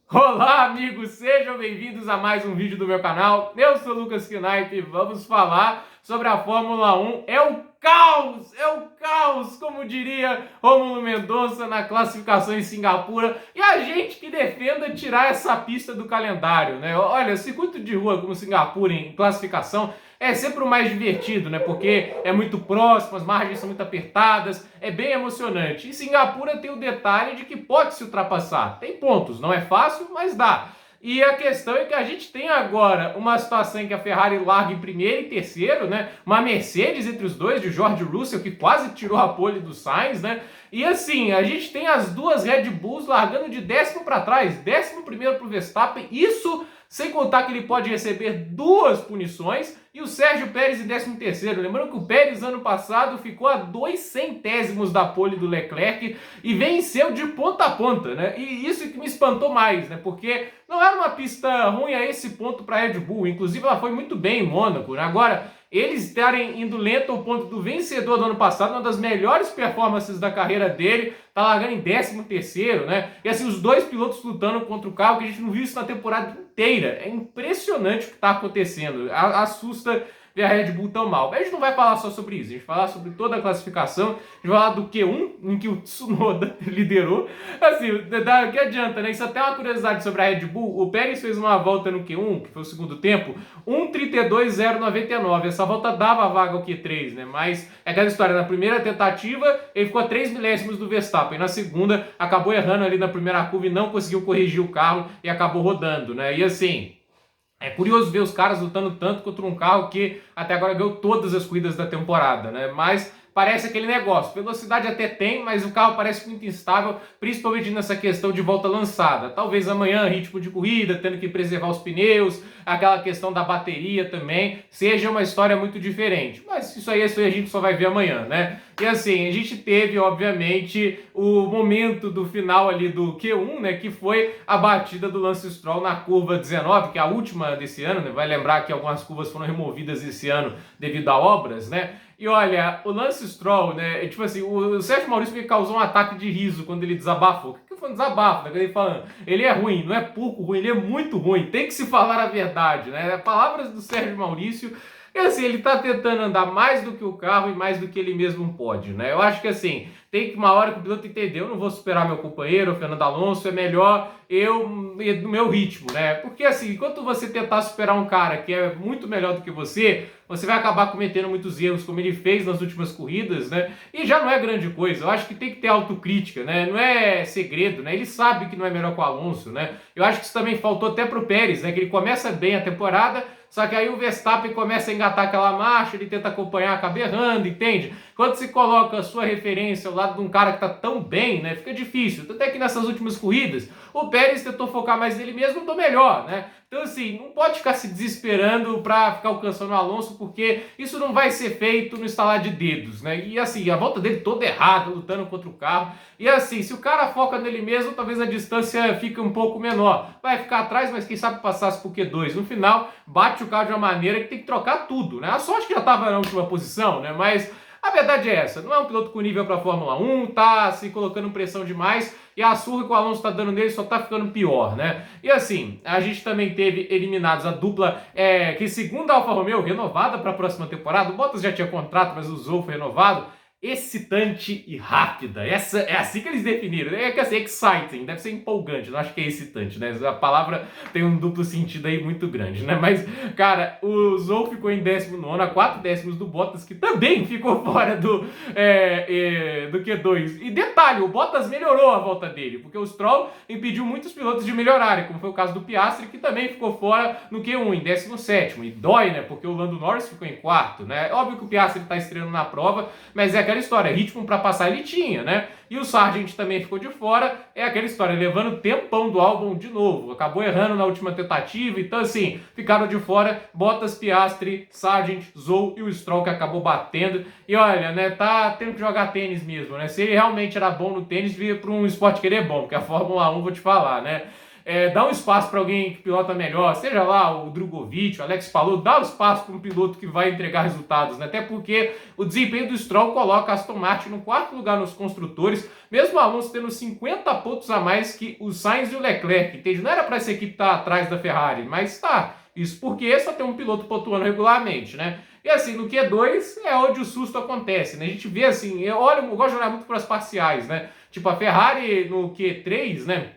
Olá, amigos! Sejam bem-vindos a mais um vídeo do meu canal. Eu sou o Lucas Knipe e vamos falar sobre a Fórmula 1. É o caos, como diria Rômulo Mendonça na classificação em Singapura. E a gente que defenda tirar essa pista do calendário, né? Olha, circuito de rua como Singapura em classificação é sempre o mais divertido, né? Porque é muito próximo, as margens são muito apertadas, é bem emocionante. E Singapura tem o detalhe de que pode se ultrapassar. Tem pontos, não é fácil, mas dá. E a questão é que a gente tem agora uma situação em que a Ferrari larga em primeiro e terceiro, né? Uma Mercedes entre os dois, de George Russell, que quase tirou a pole do Sainz, né? E assim, a gente tem as duas Red Bulls largando de décimo para trás, décimo primeiro para o Verstappen, isso sem contar que ele pode receber duas punições, e o Sérgio Pérez em 13º. Lembrando que o Pérez ano passado ficou a 0,02 da pole do Leclerc e venceu de ponta a ponta, né? E isso que me espantou mais, né? Porque não era uma pista ruim a esse ponto para a Red Bull, inclusive ela foi muito bem em Mônaco, né? Agora, eles estarem indo lento ao ponto do vencedor do ano passado, uma das melhores performances da carreira dele, tá largando em 13º, né? E assim, os dois pilotos lutando contra o carro, que a gente não viu isso na temporada inteira. É impressionante o que tá acontecendo. Assusta ver a Red Bull tão mal. Mas a gente não vai falar só sobre isso, a gente vai falar sobre toda a classificação, a gente vai falar do Q1, em que o Tsunoda liderou. Assim, que adianta, né? Isso até é uma curiosidade sobre a Red Bull. O Pérez fez uma volta no Q1, que foi o segundo tempo, 1:32.099. Essa volta dava a vaga ao Q3, né? Mas é aquela história, na primeira tentativa, ele ficou a 3 milésimos do Verstappen. Na segunda, acabou errando ali na primeira curva e não conseguiu corrigir o carro e acabou rodando, né? E assim, é curioso ver os caras lutando tanto contra um carro que até agora ganhou todas as corridas da temporada, né? Mas parece aquele negócio. Velocidade até tem, mas o carro parece muito instável, principalmente nessa questão de volta lançada. Talvez amanhã, ritmo de corrida, tendo que preservar os pneus, aquela questão da bateria também, seja uma história muito diferente. Mas isso aí a gente só vai ver amanhã, né? E assim, a gente teve, obviamente, o momento do final ali do Q1, né? Que foi a batida do Lance Stroll na curva 19, que é a última desse ano, né? Vai lembrar que algumas curvas foram removidas esse ano devido a obras, né? E olha, o Lance Stroll, né? Tipo assim, o Sérgio Maurício me causou um ataque de riso quando ele desabafou. O que foi um desabafo, né? Ele falando, ele é ruim, não é pouco ruim, ele é muito ruim. Tem que se falar a verdade, né? Palavras do Sérgio Maurício. E assim, ele tá tentando andar mais do que o carro e mais do que ele mesmo pode, né? Eu acho que assim, tem que uma hora que o piloto entender, eu não vou superar meu companheiro, o Fernando Alonso, é melhor eu ir no meu ritmo, né? Porque assim, enquanto você tentar superar um cara que é muito melhor do que você vai acabar cometendo muitos erros, como ele fez nas últimas corridas, né? E já não é grande coisa. Eu acho que tem que ter autocrítica, né? Não é segredo, né? Ele sabe que não é melhor que o Alonso, né? Eu acho que isso também faltou até pro Pérez, né? Que ele começa bem a temporada, só que aí o Verstappen começa a engatar aquela marcha, ele tenta acompanhar, acaba errando, entende? Quando se coloca a sua referência ao lado de um cara que tá tão bem, né? Fica difícil. Tanto é que nessas últimas corridas, o Pérez tentou focar mais nele mesmo, do melhor, né? Então, assim, não pode ficar se desesperando para ficar alcançando o Alonso, porque isso não vai ser feito no estalar de dedos, né? E assim, a volta dele toda errada, lutando contra o carro. E assim, se o cara foca nele mesmo, talvez a distância fique um pouco menor. Vai ficar atrás, mas quem sabe passasse por Q2. No final, bate o carro de uma maneira que tem que trocar tudo, né? A sorte que já estava na última posição, né? Mas a verdade é essa, não é um piloto com nível para a Fórmula 1, tá se colocando pressão demais, e a surra que o Alonso tá dando nele só tá ficando pior, né? E assim, a gente também teve eliminados a dupla, que segundo a Alfa Romeo, renovada para a próxima temporada, o Bottas já tinha contrato, mas o Zou foi renovado, excitante e rápida. Essa é assim que eles definiram. É que assim, exciting, deve ser empolgante, não acho que é excitante, né? A palavra tem um duplo sentido aí muito grande, né? Mas, cara, o Zou ficou em 19º, a 4 décimos do Bottas, que também ficou fora do Q2. E detalhe, o Bottas melhorou a volta dele, porque o Stroll impediu muitos pilotos de melhorarem, como foi o caso do Piastri, que também ficou fora no Q1, em 17º. E dói, né? Porque o Lando Norris ficou em 4º, né? Óbvio que o Piastri tá estreando na prova, mas é aquela história, ritmo para passar ele tinha, né? E o Sargent também ficou de fora, é aquela história, levando o tempão do álbum de novo, acabou errando na última tentativa, então assim, ficaram de fora Bottas, Piastri, Sargent, Zou e o Stroll que acabou batendo, e olha, né, tá tendo que jogar tênis mesmo, né? Se ele realmente era bom no tênis, via para um esporte que ele é bom, porque a Fórmula 1, vou te falar, né? Dá um espaço para alguém que pilota melhor, seja lá o Drogovic, o Alex Palou, dá um espaço para um piloto que vai entregar resultados, né? Até porque o desempenho do Stroll coloca a Aston Martin no 4º lugar nos construtores, mesmo o Alonso tendo 50 pontos a mais que o Sainz e o Leclerc, entende? Não era para essa equipe estar atrás da Ferrari, mas tá. Isso porque só tem um piloto pontuando regularmente, né? E assim, no Q2 é onde o susto acontece, né? A gente vê assim, eu gosto de olhar muito para as parciais, né? Tipo, a Ferrari no Q3, né?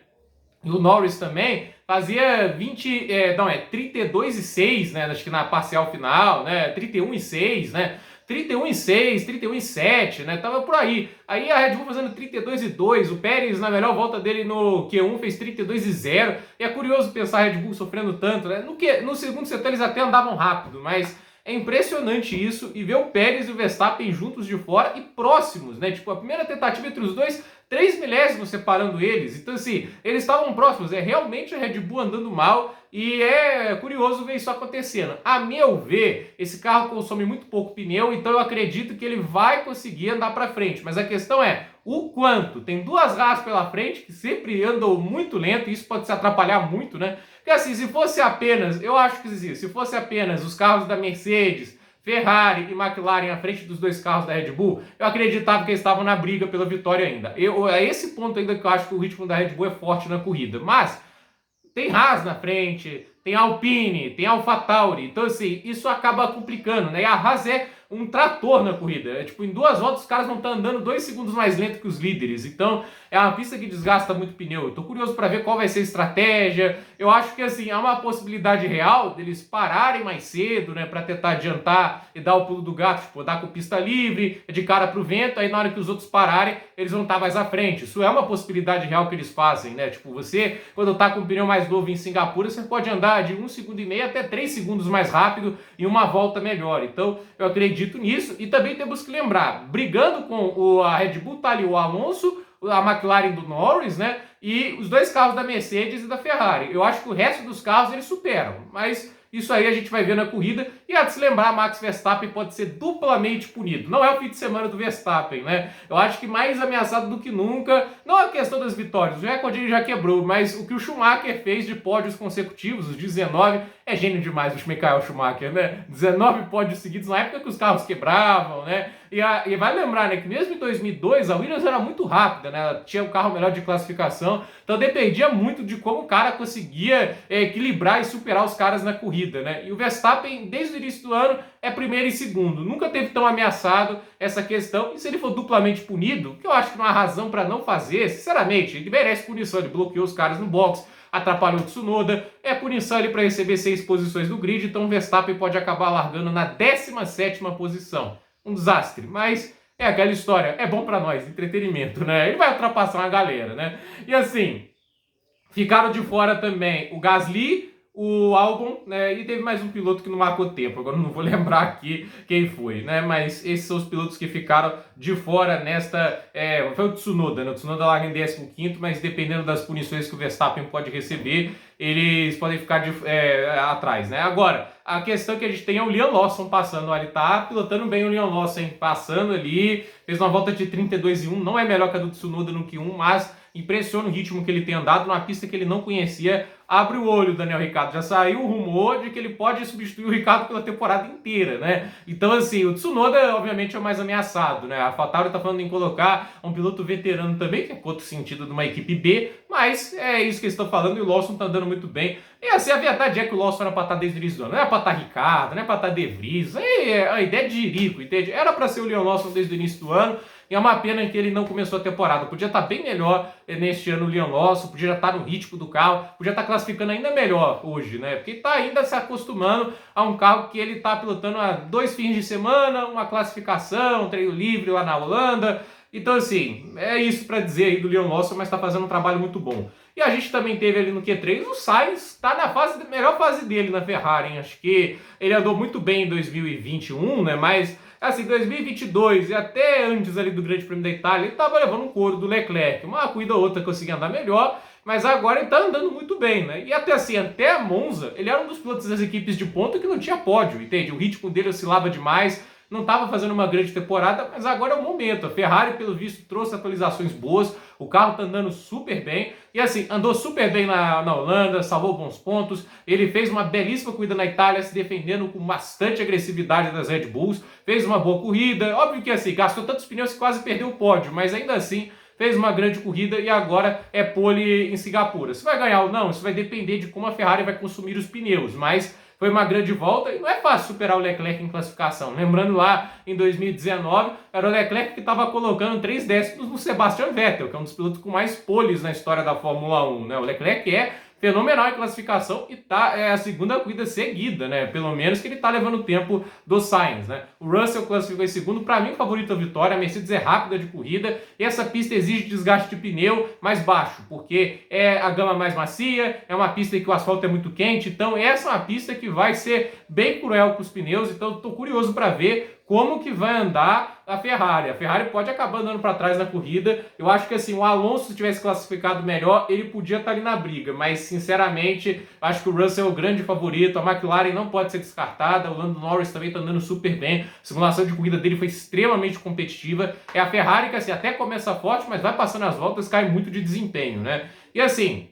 E o Norris também fazia 32,6, né? Acho que na parcial final, né? 31,6, né? 31,6, 31,7, né? Tava por aí. Aí a Red Bull fazendo 32,2, o Pérez na melhor volta dele no Q1 fez 32,0. E é curioso pensar a Red Bull sofrendo tanto, né? No segundo setor eles até andavam rápido, mas é impressionante isso e ver o Pérez e o Verstappen juntos de fora e próximos, né? Tipo, a primeira tentativa entre os dois, 3 milésimos separando eles. Então, assim, eles estavam próximos. É realmente a Red Bull andando mal e é curioso ver isso acontecendo. A meu ver, esse carro consome muito pouco pneu, então eu acredito que ele vai conseguir andar para frente. Mas a questão é, o quanto? Tem 2 Haas pela frente que sempre andam muito lento e isso pode se atrapalhar muito, né? Porque assim, se fosse apenas, eu acho que se fosse apenas os carros da Mercedes, Ferrari e McLaren à frente dos 2 carros da Red Bull, eu acreditava que eles estavam na briga pela vitória ainda. É esse ponto ainda que eu acho que o ritmo da Red Bull é forte na corrida. Mas tem Haas na frente, tem Alpine, tem AlphaTauri. Então, assim, isso acaba complicando, né? E a Haas é um trator na corrida. É, tipo, em 2 voltas os caras vão estar andando 2 segundos mais lento que os líderes. Então, é uma pista que desgasta muito pneu. Eu tô curioso para ver qual vai ser a estratégia. Eu acho que, assim, há uma possibilidade real deles pararem mais cedo, né? Para tentar adiantar e dar o pulo do gato. Tipo, dar com pista livre, de cara pro vento. Aí, na hora que os outros pararem, eles vão estar mais à frente. Isso é uma possibilidade real que eles fazem, né? Tipo, você, quando tá com o pneu mais novo em Singapura, você pode andar de 1,5 segundo até 3 segundos mais rápido em uma volta melhor. Então, eu acredito nisso. E também temos que lembrar, brigando com a Red Bull, tá ali o Alonso, a McLaren do Norris, né? E os 2 carros da Mercedes e da Ferrari. Eu acho que o resto dos carros eles superam, mas isso aí a gente vai ver na corrida. E há de se lembrar, Max Verstappen pode ser duplamente punido. Não é o fim de semana do Verstappen, né? Eu acho que mais ameaçado do que nunca. Não é a questão das vitórias, o recorde ele já quebrou, mas o que o Schumacher fez de pódios consecutivos, os 19, é gênio demais o Michael Schumacher, né? 19 pódios seguidos na época que os carros quebravam, né? E vai lembrar, né, que mesmo em 2002 a Williams era muito rápida, né? Ela tinha um carro melhor de classificação, então dependia muito de como o cara conseguia equilibrar e superar os caras na corrida, né? E o Verstappen, desde o início do ano, é primeiro e segundo. Nunca teve tão ameaçado essa questão. E se ele for duplamente punido, que eu acho que não há razão para não fazer, sinceramente, ele merece punição. Ele bloqueou os caras no box, atrapalhou o Tsunoda, é punição ali para receber 6 posições do grid, então o Verstappen pode acabar largando na 17ª posição. Um desastre, mas é aquela história, é bom para nós, entretenimento, né? Ele vai ultrapassar uma galera, né? E assim, ficaram de fora também o Gasly, o Albon, né? E teve mais um piloto que não marcou tempo. Agora não vou lembrar aqui quem foi, né? Mas esses são os pilotos que ficaram de fora nesta... foi o Tsunoda, né? O Tsunoda larga em 15º, mas dependendo das punições que o Verstappen pode receber, eles podem ficar atrás, né? Agora, a questão que a gente tem é o Liam Lawson passando. Ele tá pilotando bem o Liam Lawson, hein? Passando ali, fez uma volta de 32,1, não é melhor que a do Tsunoda no Q1, mas impressiona o ritmo que ele tem andado numa pista que ele não conhecia. Abre o olho, Daniel Ricciardo. Já saiu o rumor de que ele pode substituir o Ricciardo pela temporada inteira, né? Então, assim, o Tsunoda, obviamente, é o mais ameaçado, né? A AlphaTauri tá falando em colocar um piloto veterano também, que é outro sentido de uma equipe B, mas é isso que eles estão falando e o Lawson tá andando muito bem. E assim, a verdade é que o Lawson era pra estar desde o início do ano. Não era pra estar Ricciardo, não é pra estar De Vries. A ideia de Jerico, entende? Era pra ser o Liam Lawson desde o início do ano. E é uma pena que ele não começou a temporada. Podia estar bem melhor neste ano o Liam Lawson, podia já estar no ritmo do carro, podia estar classificando ainda melhor hoje, né? Porque está ainda se acostumando a um carro que ele está pilotando há 2 fins de semana, uma classificação, um treino livre lá na Holanda. Então, assim, é isso para dizer aí do Liam Lawson, mas está fazendo um trabalho muito bom. E a gente também teve ali no Q3 o Sainz, está na melhor fase dele na Ferrari, hein? Acho que ele andou muito bem em 2021, né? Mas assim, 2022 e até antes ali do Grande Prêmio da Itália, ele estava levando um couro do Leclerc. Uma corrida ou outra conseguia andar melhor, mas agora ele está andando muito bem, né? E até assim, até a Monza, ele era um dos pilotos das equipes de ponta que não tinha pódio, entende? O ritmo dele oscilava demais. não estava fazendo uma grande temporada, mas agora é o momento. A Ferrari, pelo visto, trouxe atualizações boas, o carro está andando super bem, e assim, andou super bem na Holanda, salvou bons pontos, ele fez uma belíssima corrida na Itália, se defendendo com bastante agressividade das Red Bulls, fez uma boa corrida, óbvio que assim, gastou tantos pneus que quase perdeu o pódio, mas ainda assim, fez uma grande corrida e agora é pole em Singapura. Se vai ganhar ou não, isso vai depender de como a Ferrari vai consumir os pneus, mas foi uma grande volta e não é fácil superar o Leclerc em classificação. Lembrando lá em 2019, era o Leclerc que estava colocando 3 décimos no Sebastian Vettel, que é um dos pilotos com mais poles na história da Fórmula 1. Né? O Leclerc é fenomenal em classificação e é a segunda corrida seguida, né? Pelo menos que ele tá levando o tempo do Sainz, né? O Russell classificou em segundo, para mim favorito a vitória. A Mercedes é rápida de corrida e essa pista exige desgaste de pneu mais baixo, porque é a gama mais macia, é uma pista que o asfalto é muito quente, então essa é uma pista que vai ser bem cruel com os pneus, então eu tô curioso para ver como que vai andar a Ferrari. A Ferrari pode acabar andando para trás na corrida. Eu acho que assim, o Alonso, se tivesse classificado melhor, ele podia estar ali na briga. Mas, sinceramente, acho que o Russell é o grande favorito. A McLaren não pode ser descartada. O Lando Norris também está andando super bem. A simulação de corrida dele foi extremamente competitiva. É a Ferrari que assim, até começa forte, mas vai passando as voltas, cai muito de desempenho, né? E assim,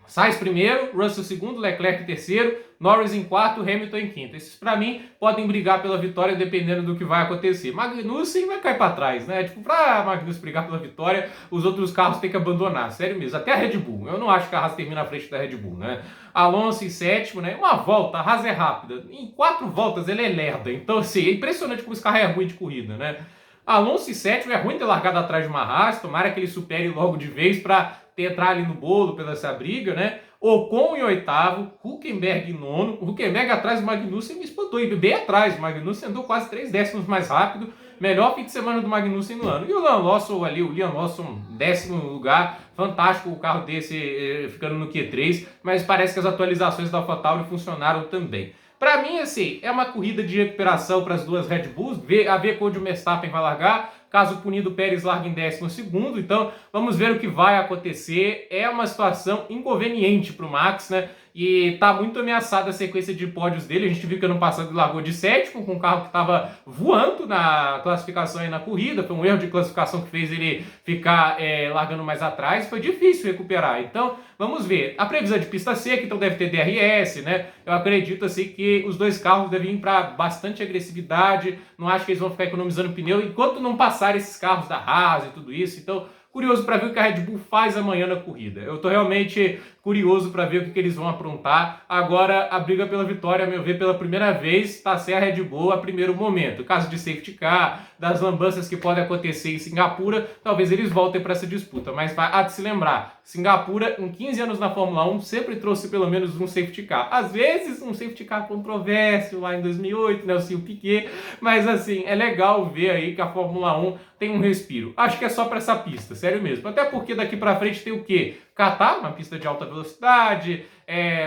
Sainz primeiro, Russell segundo, Leclerc terceiro, Norris em quarto, Hamilton em quinto. Esses, para mim, podem brigar pela vitória dependendo do que vai acontecer. Magnussen vai cair para trás, né? Tipo, para Magnussen brigar pela vitória, os outros carros têm que abandonar, sério mesmo. Até a Red Bull. Eu não acho que a Haas termina à frente da Red Bull, né? Alonso em sétimo, né? Uma volta, a Haas é rápida. Em 4 voltas ele é lerda. Então, assim, é impressionante como esse carro é ruim de corrida, né? Alonso em sétimo, é ruim ter largado atrás de uma Haas, tomara que ele supere logo de vez para entrar ali no bolo pela essa briga, né? Ocon em oitavo, Hülkenberg em nono, o Hülkenberg atrás do Magnussen me espantou, e bem atrás, o Magnussen andou quase 3 décimos mais rápido, melhor fim de semana do Magnussen no ano. E o Liam Lawson ali, o Liam Lawson, 10º lugar, fantástico o carro desse ficando no Q3, mas parece que as atualizações da AlphaTauri funcionaram também. Para mim, assim, é uma corrida de recuperação para as duas Red Bulls, a ver onde o Verstappen vai largar, caso punido, o Pérez larga em 12º, então vamos ver o que vai acontecer. É uma situação inconveniente para o Max, né? E tá muito ameaçada a sequência de pódios dele. A gente viu que ano passado ele largou de sétimo, com um carro que estava voando na classificação e na corrida. Foi um erro de classificação que fez ele ficar largando mais atrás. Foi difícil recuperar. Então, vamos ver. A previsão de pista seca, então deve ter DRS, né? Eu acredito assim que os dois carros devem ir para bastante agressividade. Não acho que eles vão ficar economizando pneu enquanto não passar esses carros da Haas e tudo isso. Então, curioso para ver o que a Red Bull faz amanhã na corrida. Eu tô realmente curioso para ver o que eles vão aprontar. Agora, a briga pela vitória, a meu ver, pela primeira vez, está sem a Red Bull a primeiro momento. Caso de safety car, das lambanças que podem acontecer em Singapura, talvez eles voltem para essa disputa. Mas há de se lembrar, Singapura, em 15 anos na Fórmula 1, sempre trouxe pelo menos um safety car. Às vezes, um safety car controverso lá em 2008, né, o Piquet. Mas assim, é legal ver aí que a Fórmula 1 tem um respiro. Acho que é só para essa pista, sério mesmo. Até porque daqui para frente tem o quê? Qatar, uma pista de alta velocidade,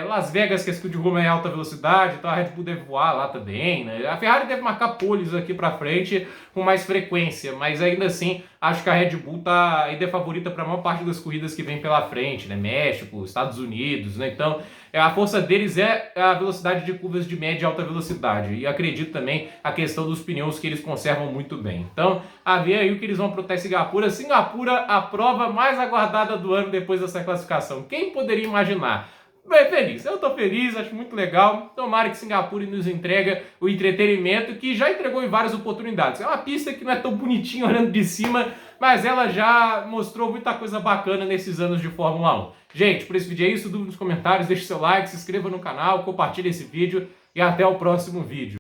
Las Vegas, que é skill de Roma é alta velocidade, então a Red Bull deve voar lá também, né? A Ferrari deve marcar poles aqui pra frente com mais frequência, mas ainda assim, acho que a Red Bull ainda é favorita para a maior parte das corridas que vem pela frente, né? México, Estados Unidos, né? Então, a força deles é a velocidade de curvas de média e alta velocidade, e acredito também a questão dos pneus que eles conservam muito bem. Então, a ver aí o que eles vão aprontar em Singapura. Singapura, a prova mais aguardada do ano depois dessa classificação. Quem poderia imaginar? Bem, feliz. Eu tô feliz, acho muito legal. Tomara que Singapura nos entrega o entretenimento que já entregou em várias oportunidades. É uma pista que não é tão bonitinha olhando de cima, mas ela já mostrou muita coisa bacana nesses anos de Fórmula 1. Gente, por esse vídeo é isso. Dúvida nos comentários, deixe seu like, se inscreva no canal, compartilhe esse vídeo e até o próximo vídeo.